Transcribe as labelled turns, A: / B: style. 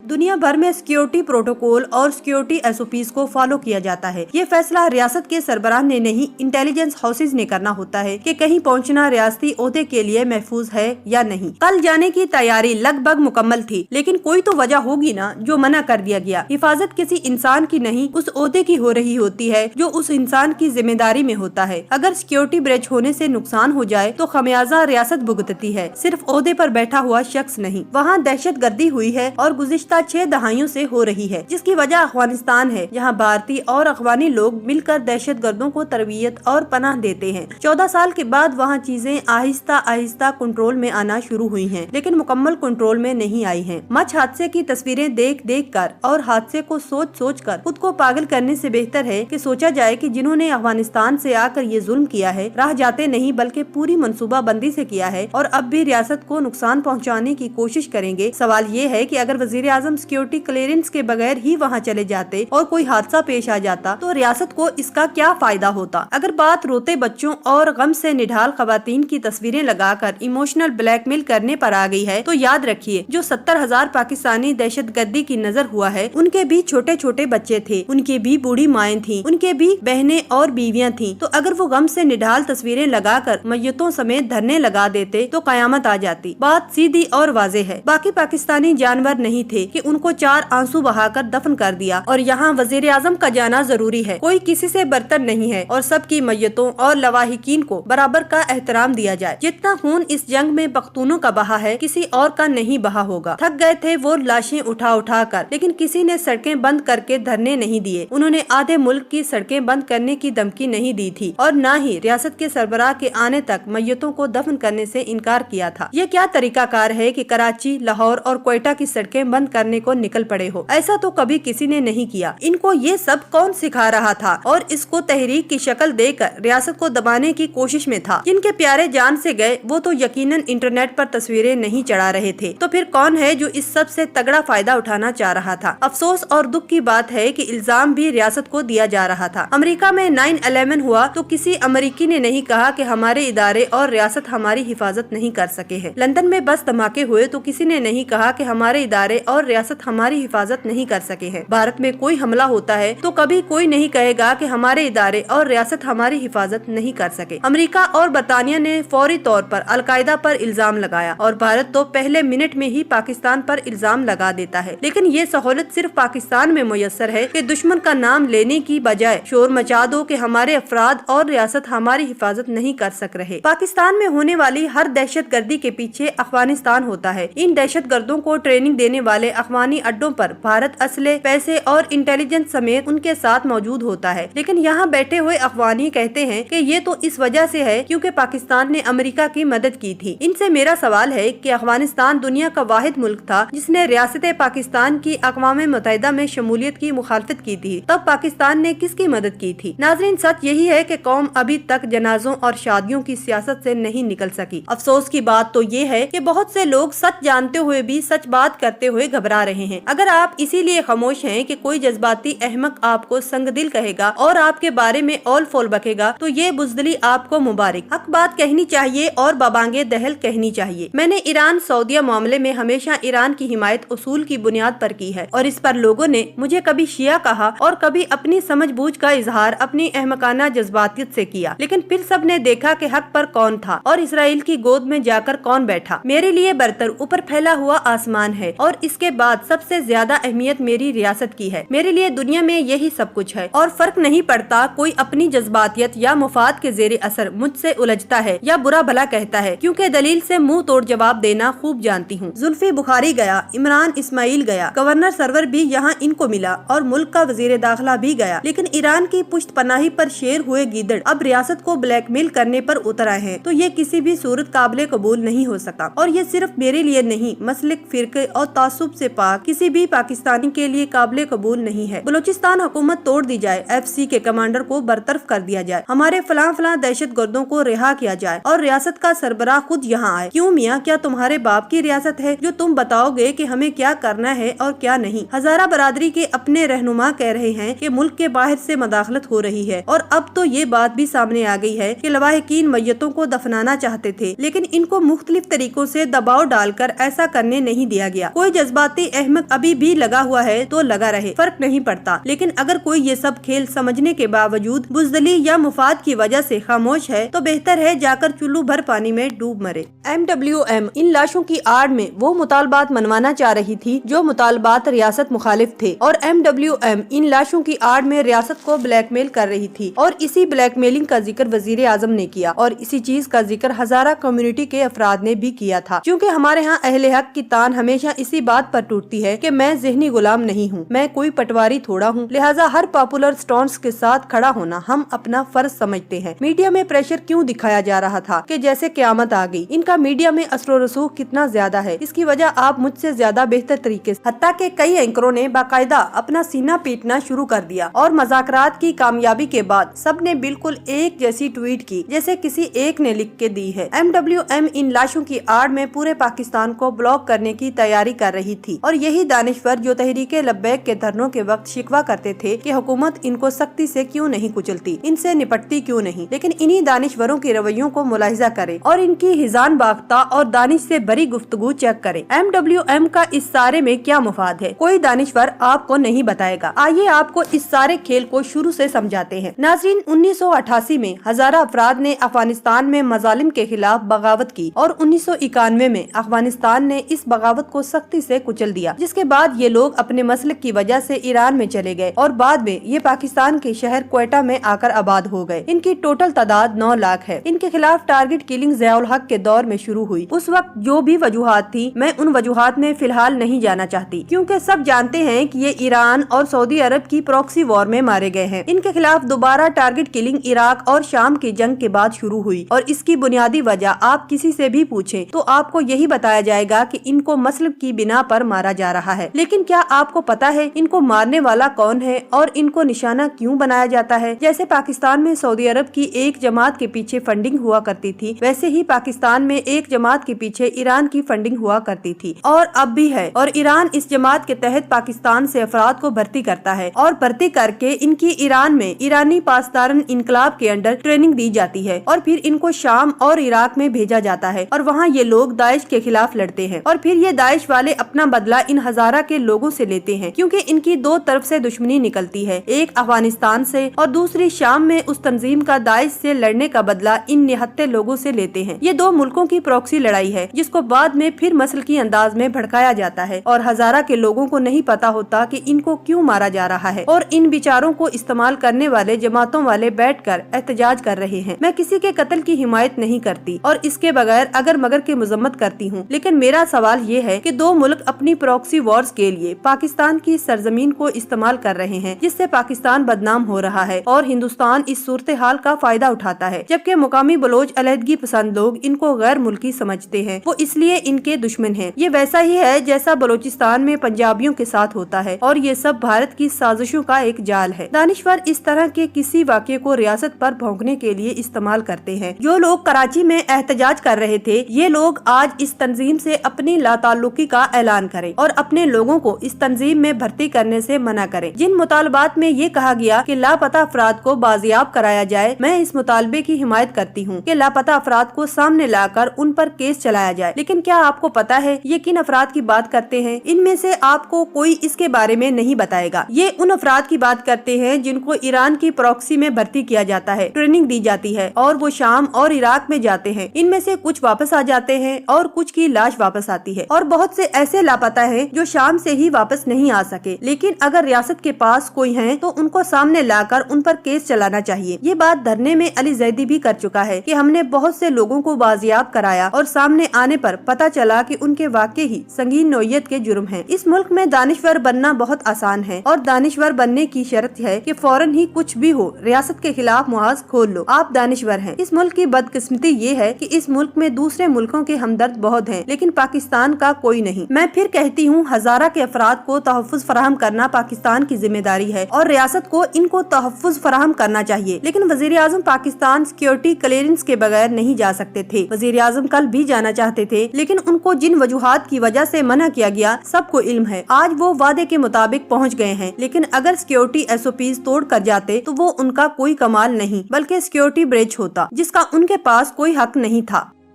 A: दुनिया भर में सिक्योरिटी प्रोटोकॉल और सिक्योरिटी SOPs को फॉलो किया जाता है। ये फैसला रियासत के सरबराह ने नहीं, इंटेलिजेंस हाउसेज ने करना होता है कि कहीं पहुंचना रियासती ओहदे के लिए महफूज है या नहीं। कल जाने की तैयारी लगभग मुकम्मल थी, लेकिन कोई तो वजह होगी ना जो मना कर दिया गया। हिफाजत किसी इंसान की नहीं, उस ओहदे की हो रही होती है जो उस इंसान की जिम्मेदारी में होता है। अगर सिक्योरिटी ब्रेच होने से नुकसान हो जाए तो खमियाजा रियासत भुगतती है, सिर्फ ओहदे पर बैठा हुआ शख्स नहीं। वहाँ दहशत गर्दी हुई है और गुज़िश्ता 6 दहाइयों से हो रही है, जिसकी वजह अफगानिस्तान है, जहाँ भारतीय और अफगानी लोग मिलकर दहशत गर्दों को तरबियत और पनाह देते हैं। 14 साल के बाद वहाँ चीजें आहिस्ता आहिस्ता कंट्रोल में आना शुरू हुई हैं, लेकिन मुकम्मल कंट्रोल में नहीं आई हैं। मच हादसे की तस्वीरें देख देख कर और हादसे को सोच सोच कर खुद को पागल करने से बेहतर है कि सोचा जाए कि जिन्होंने अफगानिस्तान से आकर ये जुल्म किया है, राह जाते नहीं बल्कि पूरी मनसूबा बंदी से किया है और अब भी रियासत को नुकसान पहुँचाने की कोशिश करेंगे। सवाल ये है कि अगर वजीर आजम सिक्योरिटी क्लियरेंस के बगैर ही वहाँ चले जाते और कोई हादसा पेश आ जाता तो रियासत को इसका क्या फायदा होता। अगर बात रोते बच्चों और गम से निढाल खवातीन की तस्वीरें लगाकर इमोशनल ब्लैकमेल करने पर आ गई है, तो याद रखिए जो 70,000 पाकिस्तानी दहशतगर्दी की नजर हुआ है, उनके भी छोटे छोटे बच्चे थे, उनके भी बूढ़ी माएँ थी, उनके भी बहनें और बीवियां थी। तो अगर वो गम से निढाल तस्वीरें लगाकर मैयतों समेत धरने लगा देते तो कयामत आ जाती। बात सीधी और वाज़ेह है, बाकी पाकिस्तानी जानवर नहीं थे कि उनको 4 आंसू बहाकर दफन कर दिया और यहाँ वजीर आजम का जाना जरूरी है। कोई किसी से बर्तर नहीं है और सबकी मैयतों और लवाहिकीन को बराबर का एहतराम दिया जाए। जितना खून इस जंग में पख्तूनों का बहा है, किसी और का नहीं बहा होगा। थक गए थे वो लाशें उठा उठा कर, लेकिन किसी ने सड़कें बंद करके धरने नहीं दिए। उन्होंने आधे मुल्क की सड़कें बंद करने की धमकी नहीं दी थी और न ही रियासत के सरबराह के आने तक मैयतों को दफन करने से इनकार किया था। ये क्या तरीकाकार है कि कराची, लाहौर और क्वेटा की सड़कें बंद करने को निकल पड़े हो? ऐसा तो कभी किसी ने नहीं किया। इनको ये सब कौन सिखा रहा था और इसको तहरीक की शक्ल देकर रियासत को दबाने की कोशिश में था। जिनके प्यारे जान से गए वो तो यकीनन इंटरनेट पर तस्वीरें नहीं चढ़ा रहे थे, तो फिर कौन है जो इस सब से तगड़ा फायदा उठाना चाह रहा था। अफसोस और दुख की बात है कि इल्जाम भी रियासत को दिया जा रहा था। अमेरिका में 9/11 हुआ तो किसी अमेरिकी ने नहीं कहा कि हमारे इदारे और रियासत हमारी हिफाजत नहीं कर सके हैं। लंदन में बस धमाके हुए तो किसी ने नहीं कहा कि हमारे इदारे और रियासत हमारी हिफाजत नहीं कर सके हैं। भारत में कोई हमला होता है तो कभी कोई नहीं कहेगा कि हमारे इदारे और रियासत हमारी हिफाजत नहीं कर सके। अमेरिका और बरतानिया ने फौरी तौर पर अलकायदा पर इल्जाम लगाया और भारत तो पहले मिनट में ही पाकिस्तान पर इल्जाम लगा देता है। लेकिन ये सहूलत सिर्फ पाकिस्तान में मुयस्सर है कि दुश्मन का नाम लेने की बजाय शोर मचा दो कि हमारे अफराद और रियासत हमारी हिफाजत नहीं कर सक रहे। पाकिस्तान में होने वाली हर दहशत गर्दी के पीछे अफगानिस्तान होता है। इन दहशत गर्दों को ट्रेनिंग देने वाले अफगानी अड्डों पर भारत असले, पैसे और इंटेलिजेंस समेत उनके साथ मौजूद होता है। लेकिन यहाँ बैठे हुए अफगानी कहते हैं कि ये तो इस वजह से है क्योंकि पाकिस्तान ने अमेरिका की मदद की थी। इनसे मेरा सवाल है कि अफगानिस्तान दुनिया का वाहिद मुल्क था जिसने रियासत पाकिस्तान की अक़वाम मुत्तहिदा में शमूलियत की मुखालफत की थी, तब पाकिस्तान ने किसकी मदद की थी? नाज़रीन, सच यही है कि कौम अभी तक जनाजों और शादियों की सियासत से नहीं निकल सकी। अफसोस की बात तो ये है कि बहुत से लोग सच जानते हुए भी सच बात करते हुए घबरा रहे हैं। अगर आप इसीलिए खामोश हैं कि कोई जज्बाती अहमक आपको संगदिल कहेगा और आपके बारे में ओल फोल बकेगा, तो ये बुज़दिली आपको मुबारक। हक बात कहनी चाहिए और बबांगे दहल कहनी चाहिए। मैंने ईरान सऊदिया मामले में हमेशा ईरान की हिमायत उसूल की बुनियाद पर की है और इस पर लोगों ने मुझे कभी शिया कहा और कभी अपनी समझबूझ का इजहार अपनी अहमकाना जज्बातियत से किया। लेकिन फिर सब ने देखा कि हक पर कौन था और इसराइल की गोद में जाकर कौन बैठा। मेरे लिए बरतर ऊपर फैला हुआ आसमान है और इसके बाद सबसे ज्यादा अहमियत मेरी रियासत की है। मेरे लिए दुनिया में यही सब कुछ है और फर्क नहीं पड़ता कोई अपनी जज्बातियत या मुफाद के जेर असर मुझसे उलझता है या बुरा भला कहता है, क्योंकि दलील से मुंह तोड़ जवाब देना खूब जानती हूँ। जुल्फी बुखारी गया, इमरान इस्माइल गया, गवर्नर सरवर भी यहाँ इनको मिला और मुल्क का वजीर दाखिला भी गया, लेकिन ईरान की पुश्त पनाही पर शेर हुए गीदड़ अब रियासत को ब्लैकमेल करने पर उतर आए हैं। तो ये किसी भी सूरत काबिल कबूल नहीं हो सकता और ये सिर्फ मेरे लिए नहीं, मसलिक, फिरके और तासुब से पाक किसी भी पाकिस्तानी के लिए काबिल कबूल नहीं है। बलूचिस्तान हुकूमत तोड़ दी जाए, FC के कमांडर को बरतरफ कर दिया जाए, हमारे फलां फलां दहशत गर्दों को रिहा किया जाए और रियासत का सरबराह खुद यहाँ आए। क्यों मियाँ, क्या तुम्हारे बाप की रियासत है जो तुम बताओगे कि हमें क्या करना है और क्या नहीं? हजारा बरादरी के अपने रहनुमा कह रहे हैं कि मुल्क के बाहर से मदाखलत हो रही है और अब तो ये बात भी सामने आ गई है कि लवाहिकीन मैयतों को दफनाना चाहते थे, लेकिन इनको मुख्तलिफ तरीकों से दबाव डालकर ऐसा करने नहीं दिया गया। कोई जज्बाती बातें अहमद अभी भी लगा हुआ है तो लगा रहे, फर्क नहीं पड़ता। लेकिन अगर कोई ये सब खेल समझने के बावजूद बुज़दिली या मुफाद की वजह से खामोश है तो बेहतर है जाकर चुल्लू भर पानी में डूब मरे। MWM इन लाशों की आड़ में वो मुतालबात मनवाना चाह रही थी जो मुतालबात रियासत मुखालिफ थे, और MWM इन लाशों की आड़ में रियासत को ब्लैकमेल कर रही थी। और इसी ब्लैकमेलिंग का जिक्र वजीर आजम ने किया, और इसी चीज का जिक्र हजारा कम्युनिटी के अफराद ने भी किया था। क्योंकि हमारे यहाँ अहले हक की तान हमेशा इसी बात पर टूटती है कि मैं ज़हनी गुलाम नहीं हूँ, मैं कोई पटवारी थोड़ा हूँ, लिहाजा हर पॉपुलर स्टॉन्स के साथ खड़ा होना हम अपना फर्ज समझते हैं। मीडिया में प्रेशर क्यों दिखाया जा रहा था कि जैसे क़यामत आ गई। इनका मीडिया में असर रसूख कितना ज्यादा है इसकी वजह आप मुझसे ज्यादा बेहतर तरीके से, हत्ता के कई एंकरों ने बाकायदा अपना सीना पीटना शुरू कर दिया, और मज़ाकरात की कामयाबी के बाद सब ने बिल्कुल एक जैसी ट्वीट की जैसे किसी एक ने लिख के दी है। MWM इन लाशों की आड़ में पूरे पाकिस्तान को ब्लॉक करने की तैयारी कर रही थी, और यही दानिशवर जो तहरीके लब्बैक के धरनों के वक्त शिकवा करते थे कि हुकूमत इनको सख्ती से क्यों नहीं कुचलती, इनसे निपटती क्यों नहीं। लेकिन इन्हीं दानिशवरों के रवैयों को मुलाहिजा करे और इनकी हिजान बाख्ता और दानिश से बड़ी गुफ्तगू चेक करे। MWM का इस सारे में क्या मुफाद है कोई दानिशवर आपको नहीं बताएगा। आइए आपको इस सारे खेल को शुरू से समझाते हैं। नाज़रीन, 1988 में हजारा अफराद ने अफगानिस्तान में मजालिम के खिलाफ बगावत की, और 1991 में अफगानिस्तान ने इस बगावत को सख्ती से कुचल दिया, जिसके बाद ये लोग अपने मसलक की वजह से ईरान में चले गए, और बाद में ये पाकिस्तान के शहर क्वेटा में आकर आबाद हो गए। इनकी टोटल तादाद 9 लाख है। इनके खिलाफ टारगेट किलिंग ज़ियाउल हक के दौर में शुरू हुई। उस वक्त जो भी वजूहात थी, मैं उन वजूहात में फिलहाल नहीं जाना चाहती, क्योंकि सब जानते हैं कि ये ईरान और सऊदी अरब की प्रॉक्सी वॉर में मारे गए हैं। इनके खिलाफ दोबारा टारगेट किलिंग इराक और शाम की जंग के बाद शुरू हुई, और इसकी बुनियादी वजह आप किसी से भी पूछें तो आपको यही बताया जाएगा कि इनको मसलब की बिना पर मारा जा रहा है। लेकिन क्या आपको पता है इनको मारने वाला कौन है और इनको निशाना क्यों बनाया जाता है? जैसे पाकिस्तान में सऊदी अरब की एक जमात के पीछे फंडिंग हुआ करती थी, वैसे ही पाकिस्तान में एक जमात के पीछे ईरान की फंडिंग हुआ करती थी, और अब भी है। और ईरान इस जमात के तहत पाकिस्तान से अफराद को भर्ती करता है, और भर्ती करके इनकी ईरान में ईरानी पासदारन इनकलाब के अंडर ट्रेनिंग दी जाती है, और फिर इनको शाम और इराक में भेजा जाता है, और वहाँ ये लोग दाइश के खिलाफ लड़ते हैं। और फिर ये दाइश वाले अपना बदला इन हजारा के लोगों से लेते हैं, क्योंकि इनकी दो तरफ से दुश्मनी निकलती है, एक अफगानिस्तान से और दूसरी शाम में उस तंजीम का दाइश से लड़ने का बदला इन निहत्ते लोगों से लेते हैं। ये दो मुल्कों की प्रॉक्सी लड़ाई है, जिसको बाद में फिर मसलकी अंदाज में भड़काया जाता है, और हजारा के लोगों को नहीं पता होता कि इनको क्यों मारा जा रहा है, और इन विचारों को इस्तेमाल करने वाले जमातों वाले बैठकर एहतजाज कर रहे हैं। मैं किसी के कत्ल की हिमायत नहीं करती और इसके बगैर अगर मगर की मजम्मत करती हूँ, लेकिन मेरा सवाल ये है कि दो मुल्क अपनी प्रॉक्सी वॉर्स के लिए पाकिस्तान की सरजमीन को इस्तेमाल कर रहे हैं, जिससे पाकिस्तान बदनाम हो रहा है, और हिंदुस्तान इस सूरत हाल का फायदा उठाता है। जबकि मुकामी बलोच अलहदगी पसंद लोग इनको गैर मुल्की समझते हैं, वो इसलिए इनके दुश्मन हैं। ये वैसा ही है जैसा बलोचिस्तान में पंजाबियों के साथ होता है, और ये सब भारत की साजिशों का एक जाल है। दानिशवर इस तरह के किसी वाक़े को रियासत पर भौंकने के लिए इस्तेमाल करते हैं। जो लोग कराची में एहतजाज कर रहे थे, ये लोग आज इस तंजीम से अपनी लाताल्लुकी का ऐलान करें और अपने लोगों को इस तंजीम में भर्ती करने से मना करें। जिन मुतालबात में ये कहा गया कि लापता अफराद को बाजियाब कराया जाए, मैं इस मुतालबे की हिमायत करती हूँ कि लापता अफराद को सामने लाकर उन पर केस चलाया जाए। लेकिन क्या आपको पता है ये किन अफराद की बात करते हैं? इनमें से आपको कोई इसके बारे में नहीं बताएगा। ये उन अफराद की बात करते हैं जिनको ईरान की प्रॉक्सी में भर्ती किया जाता है, ट्रेनिंग दी जाती है, और वो शाम और इराक में जाते हैं। इनमें से कुछ वापस आ जाते हैं और कुछ की लाश वापस आती है, और बहुत से ऐसे लापता हैं जो शाम से ही वापस नहीं आ सके। लेकिन अगर रियासत के पास कोई है तो उनको सामने लाकर उन पर केस चलाना चाहिए। ये बात धरने में अली जैदी भी कर चुका है कि हमने बहुत से लोगों को बाजियाब कराया और सामने आने पर पता चला कि उनके वाकई ही संगीन नौयत के जुर्म हैं। इस मुल्क में दानिशवर बनना बहुत आसान है, और दानिशवर बनने की शर्त है कि फौरन ही कुछ भी हो रियासत के खिलाफ मुआज खोल लो, आप दानिशवर हैं। इस मुल्क की बदकिस्मती ये है कि इस मुल्क में दूसरे मुल्कों के हमदर्द बहुत हैं, लेकिन पाकिस्तान का कोई नहीं। मैं फिर कहती हूँ, हजारा के अफराद को तहफ़्फ़ुज़ फराहम करना पाकिस्तान की जिम्मेदारी है, और रियासत को इनको तहफ़्फ़ुज़ फराहम करना चाहिए। लेकिन वज़ीर आज़म पाकिस्तान सिक्योरिटी क्लियरेंस के बगैर नहीं जा सकते थे। वज़ीर आज़म कल भी जाना चाहते थे, लेकिन उनको जिन वजूहात की वजह से मना किया गया सबको इल्म है। आज वो वादे के मुताबिक पहुँच गए हैं, लेकिन अगर सिक्योरिटी SOPs तोड़ कर जाते तो वो उनका कोई कमाल नहीं, बल्कि सिक्योरिटी ब्रेच होता, जिसका उनके पास कोई हक नहीं था।